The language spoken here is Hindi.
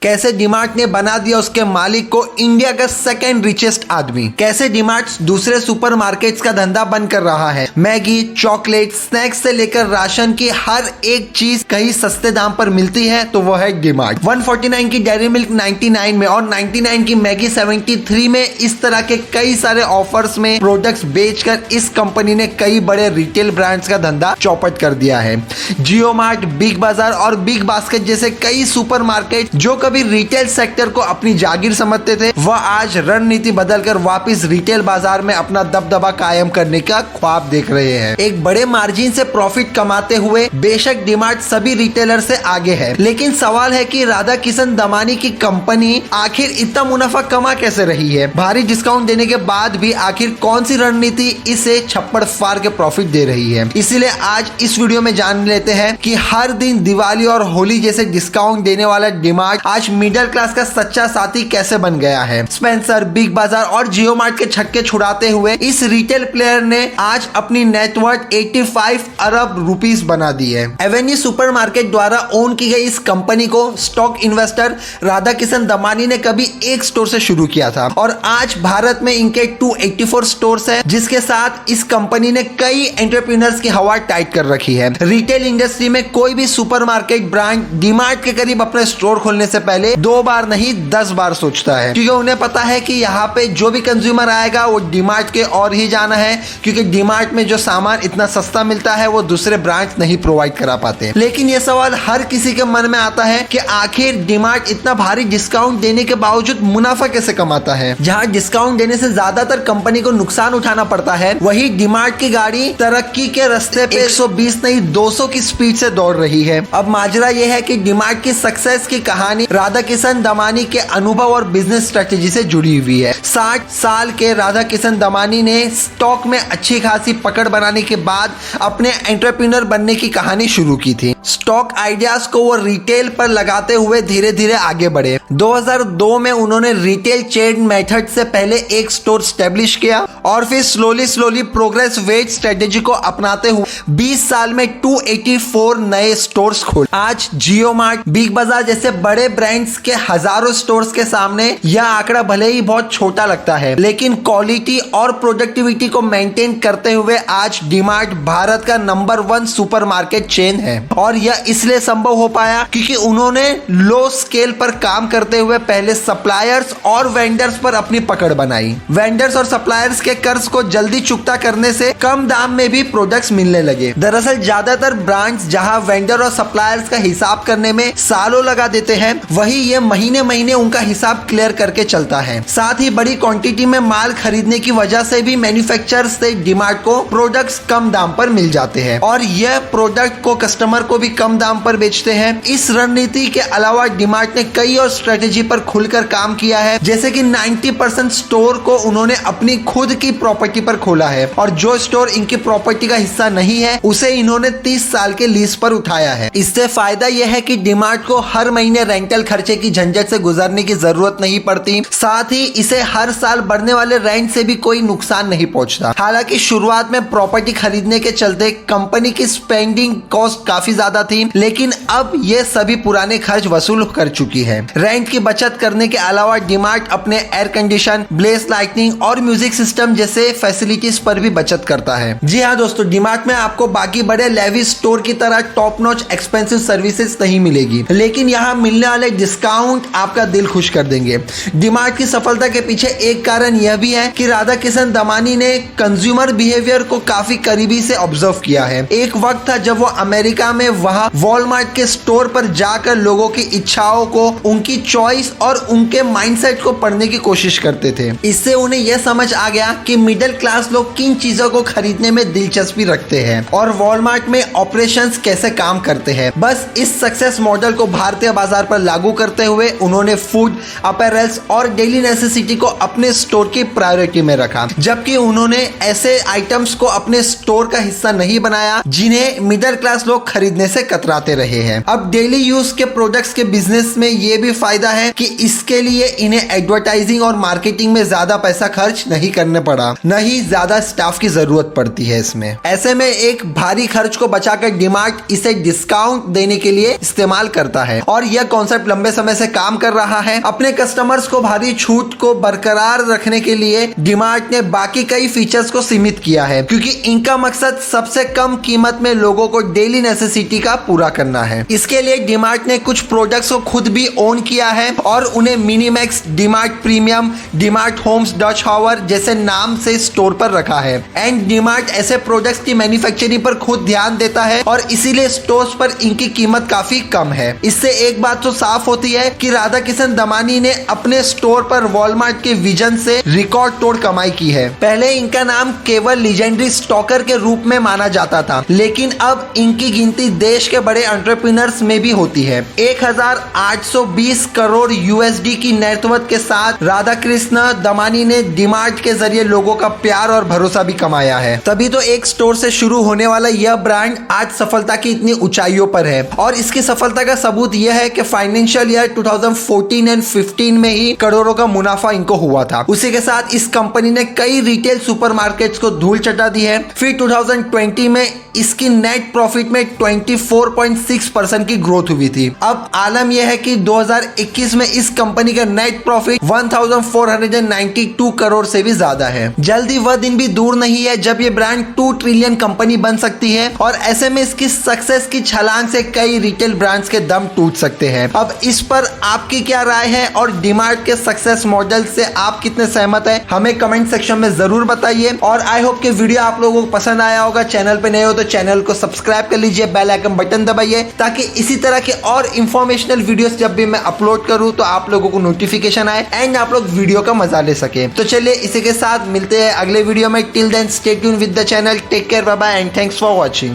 कैसे डीमार्ट ने बना दिया उसके मालिक को इंडिया का सेकंड रिचेस्ट आदमी। कैसे डीमार्ट दूसरे सुपरमार्केट्स का धंधा बंद कर रहा है। मैगी, चॉकलेट, स्नैक्स से लेकर राशन की हर एक चीज कहीं सस्ते दाम पर मिलती है तो वो है डीमार्ट। 149 की डेयरी मिल्क 99 में और 99 की मैगी 73 में, इस तरह के कई सारे ऑफर्स में प्रोडक्ट्स बेचकर इस कंपनी ने कई बड़े रिटेल ब्रांड्स का धंधा चौपट कर दिया है। जियो मार्ट, बिग बाजार और बिग बास्केट जैसे कई सुपरमार्केट जो कभी रिटेल सेक्टर को अपनी जागीर समझते थे, वह आज रणनीति बदलकर वापस रिटेल बाजार में अपना दबदबा कायम करने का ख्वाब देख रहे हैं। एक बड़े मार्जिन से प्रॉफिट कमाते हुए बेशक डीमार्ट सभी रिटेलर से आगे है, लेकिन सवाल है कि राधा किशन दमानी की कंपनी आखिर इतना मुनाफा कमा कैसे रही है। भारी डिस्काउंट देने के बाद भी आखिर कौन सी रणनीति इसे छप्पड़ फाड़ के प्रॉफिट दे रही है। इसीलिए आज इस वीडियो में जान लेते हैं कि हर दिन दिवाली और होली जैसे डिस्काउंट देने वाला डीमार्ट आज मिडिल क्लास का सच्चा साथी कैसे बन गया है। स्पेंसर, बिग बाजार और जियो मार्ट के छक्के छुड़ाते हुए इस रिटेल प्लेयर ने आज अपनी नेटवर्थ 85 अरब रुपीस बना दी है। एवेन्यू सुपरमार्केट द्वारा ओन की गई इस कंपनी को स्टॉक इन्वेस्टर राधा किशन दमानी ने कभी एक स्टोर से शुरू किया था और आज भारत में इनके 284 स्टोर्स है, जिसके साथ इस कंपनी ने कई एंटरप्रेन्योर्स की हवा टाइट कर रखी है। रिटेल इंडस्ट्री में कोई भी सुपरमार्केट ब्रांड डीमार्ट के करीब अपने स्टोर खोलने से पहले 2 बार नहीं 10 बार सोचता है, क्योंकि उन्हें पता है कि यहाँ पे जो भी कंज्यूमर आएगा वो डीमार्ट के और ही जाना है, क्योंकि डीमार्ट में जो सामान इतना सस्ता मिलता है वो दूसरे ब्रांड्स नहीं प्रोवाइड करा पाते। लेकिन ये सवाल हर किसी के मन में आता है कि आखिर डीमार्ट इतना भारी डिस्काउंट देने के बावजूद मुनाफा कैसे कमाता है। जहाँ डिस्काउंट देने से ज्यादातर कंपनी को नुकसान उठाना पड़ता है, वही डीमार्ट की गाड़ी तरक्की के रास्ते पे 120 नहीं 200 की स्पीड से दौड़ रही है। अब माजरा यह है कि डीमार्ट की सक्सेस की कहानी राधा किशन दमानी के अनुभव और बिजनेस स्ट्रेटेजी से जुड़ी हुई है। 60 साल के राधा किशन दमानी ने स्टॉक में अच्छी खासी पकड़ बनाने के बाद अपने एंटरप्रेन्योर बनने की कहानी शुरू की थी। स्टॉक आइडियाज को वो रिटेल पर लगाते हुए धीरे धीरे आगे बढ़े। 2002 में उन्होंने रिटेल चेन मेथड से पहले एक स्टोर स्टैब्लिश किया और फिर स्लोली प्रोग्रेस वेट स्ट्रेटेजी को अपनाते हुए 20 साल में 284 नए स्टोर्स खोले। आज जियो मार्ट, बिग बाजार जैसे बड़े ब्रांड्स के हजारों स्टोर्स के सामने यह आंकड़ा भले ही बहुत छोटा लगता है, लेकिन क्वालिटी और प्रोडक्टिविटी को मेंटेन करते हुए आज डीमार्ट भारत का नंबर 1 सुपरमार्केट चेन है। और यह इसलिए संभव हो पाया क्योंकि उन्होंने लो स्केल पर काम करते हुए पहले सप्लायर्स और वेंडर्स पर अपनी पकड़ बनाई। वेंडर्स और सप्लायर्स के कर्ज को जल्दी चुकता करने से कम दाम में भी प्रोडक्ट्स मिलने लगे। दरअसल ज्यादातर ब्रांड्स जहां वेंडर और सप्लायर्स का हिसाब करने में सालों लगा देते हैं, वही ये महीने उनका हिसाब क्लियर करके चलता है। साथ ही बड़ी क्वांटिटी में माल खरीदने की वजह से भी मैन्युफैक्चरर्स से डीमार्ट को प्रोडक्ट्स कम दाम पर मिल जाते हैं और यह प्रोडक्ट को कस्टमर को भी कम दाम पर बेचते हैं। इस रणनीति के अलावा डीमार्ट ने कई और स्ट्रेटेजी पर खुलकर काम किया है, जैसे कि 90% स्टोर को उन्होंने अपनी खुद की प्रॉपर्टी पर खोला है और जो स्टोर इनकी प्रॉपर्टी का हिस्सा नहीं है उसे इन्होंने 30 साल के लीज पर उठाया है। इससे फायदा यह है कि डीमार्ट को हर महीने रेंटल खर्चे की झंझट से गुजरने की जरूरत नहीं पड़ती, साथ ही इसे हर साल बढ़ने वाले रेंट से भी कोई नुकसान नहीं पहुंचता। हालांकि शुरुआत में प्रॉपर्टी खरीदने के चलते कंपनी की स्पेंडिंग कॉस्ट काफी ज्यादा थी, लेकिन अब ये सभी पुराने खर्च वसूल कर चुकी है। रेंट की बचत करने के अलावा डीमार्ट अपने एयर कंडीशन, ब्लेस लाइटनिंग और म्यूजिक सिस्टम जैसे फैसिलिटीज पर भी बचत करता है। जी हाँ दोस्तों, डीमार्ट में आपको बाकी बड़े लेविस स्टोर की तरह टॉप नॉच एक्सपेंसिव सर्विसेज नहीं मिलेगी, लेकिन यहाँ मिलने वाले डिस्काउंट आपका दिल खुश कर देंगे। डीमार्ट की सफलता के पीछे एक कारण यह भी है कि राधा किशन दमानी ने कंज्यूमर बिहेवियर को काफी करीबी से ऑब्जर्व किया है। एक वक्त था जब वो अमेरिका में वहां वॉलमार्ट के स्टोर पर जाकर लोगों की इच्छाओं को, उनकी चॉइस और उनके माइंडसेट को पढ़ने की कोशिश करते थे। इससे उन्हें यह समझ आ गया कि मिडिल क्लास लोग किन चीजों को खरीदने में दिलचस्पी रखते हैं और वॉलमार्ट में ऑपरेशंस कैसे काम करते हैं। बस इस सक्सेस मॉडल को भारतीय बाजार पर लागू करते हुए उन्होंने फूड, अपैरल्स और डेली नेसेसिटी को अपने स्टोर की प्रायोरिटी में रखा, जबकि उन्होंने ऐसे आइटम्स को अपने स्टोर का हिस्सा नहीं बनाया जिन्हें मिडिल क्लास लोग खरीदने से कतराते रहे हैं। अब डेली यूज के प्रोडक्ट्स के बिजनेस में ये भी फायदा है कि इसके लिए इन्हें एडवर्टाइजिंग और मार्केटिंग में ज्यादा पैसा खर्च नहीं करने पड़ा, न ही ज्यादा स्टाफ की जरूरत पड़ती है इसमें। ऐसे में एक भारी खर्च को बचाकर डीमार्ट इसे डिस्काउंट देने के लिए इस्तेमाल करता है और यह कॉन्सेप्ट लंबे समय से काम कर रहा है। अपने कस्टमर्स को भारी छूट को बरकरार रखने के लिए डीमार्ट ने बाकी कई फीचर्स को सीमित किया है, क्योंकि इनका मकसद सबसे कम कीमत में लोगों को डेली नेसेसिटी का पूरा करना है। इसके लिए डीमार्ट ने कुछ प्रोडक्ट्स को खुद भी ओन किया है और उन्हें Minimax, DMart premium, DMart homes, Dutch हावर जैसे नाम से स्टोर पर रखा है। एंड डीमार्ट ऐसे प्रोडक्ट्स की मैन्युफैक्चरिंग पर खुद ध्यान देता है और इसीलिए स्टोर्स पर इनकी कीमत काफी कम है। इससे एक बात तो साफ होती है कि राधा किशन दमानी ने अपने स्टोर पर वॉलमार्ट के विजन से रिकॉर्ड तोड़ कमाई की है। पहले इनका नाम केवल लीजेंडरी स्टॉकर के रूप में माना जाता था, लेकिन अब इनकी गिनती देश के बड़े एंटरप्रेन्योर्स में भी होती है। 1820 करोड़ यूएसडी की नेटवर्थ के साथ राधा कृष्ण दमानी ने डीमार्ट के जरिए लोगों का प्यार और भरोसा भी कमाया है। तभी तो एक स्टोर से शुरू होने वाला यह ब्रांड आज सफलता की इतनी ऊंचाइयों पर है। और इसकी सफलता का सबूत यह है कि फाइनेंशियल ईयर 2014 एंड 15 में ही करोड़ों का मुनाफा इनको हुआ था। उसी के साथ इस कंपनी ने कई रिटेल सुपरमार्केट्स को धूल चटा दी है। फिर 2020 में इसकी नेट प्रॉफिट में 24.6% की ग्रोथ हुई थी। अब आलम यह है कि 2021 में इस कंपनी का नेट प्रॉफिट 1492 करोड़ से भी ज्यादा है। जल्दी वह दिन भी दूर नहीं है जब ये ब्रांड 2 ट्रिलियन कंपनी बन सकती है और ऐसे में इसकी सक्सेस की छलांग से कई रिटेल ब्रांड्स के दम टूट सकते हैं। अब इस पर आपकी क्या राय है और डीमार्ट के सक्सेस मॉडल से आप कितने सहमत हैं, हमें कमेंट सेक्शन में जरूर बताइए। और आई होप कि वीडियो आप लोगों को पसंद आया होगा। चैनल पे नए हो तो चैनल को सब्सक्राइब कर लीजिए, बेल आइकन बटन दबाइए ताकि इसी तरह के और इंफॉर्मेशनल वीडियोस जब भी मैं अपलोड करूं तो आप लोगों को नोटिफिकेशन आए एंड आप लोग वीडियो का मजा ले सके। तो चलिए इसी के साथ मिलते हैं अगले वीडियो में। Till then stay tuned with the channel. Take care, bye bye and thanks for watching.